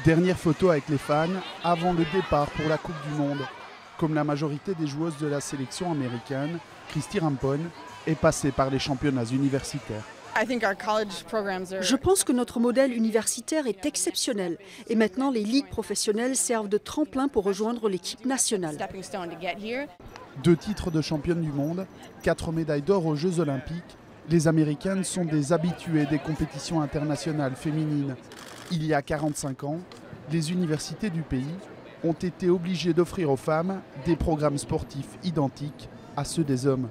Dernière photo avec les fans avant le départ pour la Coupe du Monde. Comme la majorité des joueuses de la sélection américaine, Christy Rampone est passée par les championnats universitaires. Je pense que notre modèle universitaire est exceptionnel et maintenant les ligues professionnelles servent de tremplin pour rejoindre l'équipe nationale. 2 titres de championne du monde, 4 médailles d'or aux Jeux Olympiques. Les Américaines sont des habituées des compétitions internationales féminines. Il y a 45 ans, les universités du pays ont été obligées d'offrir aux femmes des programmes sportifs identiques à ceux des hommes.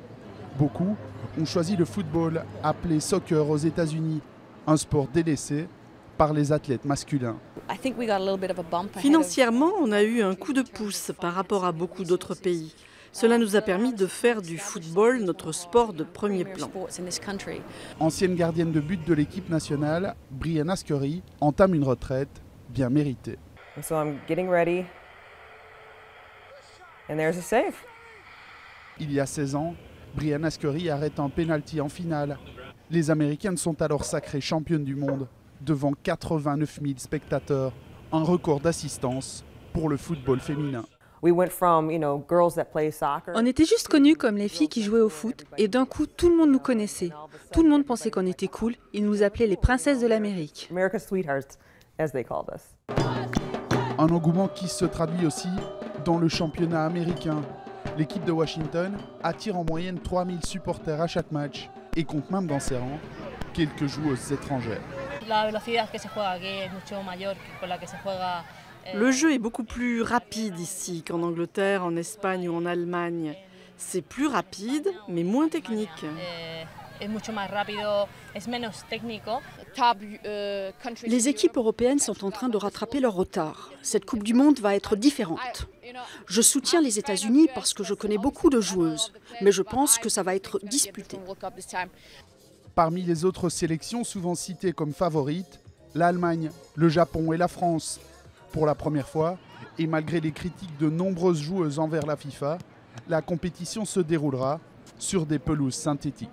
Beaucoup ont choisi le football, appelé soccer aux États-Unis, un sport délaissé par les athlètes masculins. Financièrement, on a eu un coup de pouce par rapport à beaucoup d'autres pays. Cela nous a permis de faire du football notre sport de premier plan. Ancienne gardienne de but de l'équipe nationale, Brianna Scurry entame une retraite bien méritée. Il y a 16 ans, Brianna Scurry arrête un pénalty en finale. Les Américaines sont alors sacrées championnes du monde devant 89 000 spectateurs, un record d'assistance pour le football féminin. On était juste connus comme les filles qui jouaient au foot et d'un coup tout le monde nous connaissait. Tout le monde pensait qu'on était cool, ils nous appelaient les princesses de l'Amérique. Un engouement qui se traduit aussi dans le championnat américain. L'équipe de Washington attire en moyenne 3000 supporters à chaque match et compte même dans ses rangs quelques joueuses étrangères. Le jeu est beaucoup plus rapide ici qu'en Angleterre, en Espagne ou en Allemagne. C'est plus rapide, mais moins technique. Les équipes européennes sont en train de rattraper leur retard. Cette Coupe du Monde va être différente. Je soutiens les États-Unis parce que je connais beaucoup de joueuses, mais je pense que ça va être disputé. Parmi les autres sélections souvent citées comme favorites, l'Allemagne, le Japon et la France. Pour la première fois, et malgré les critiques de nombreuses joueuses envers la FIFA, la compétition se déroulera sur des pelouses synthétiques.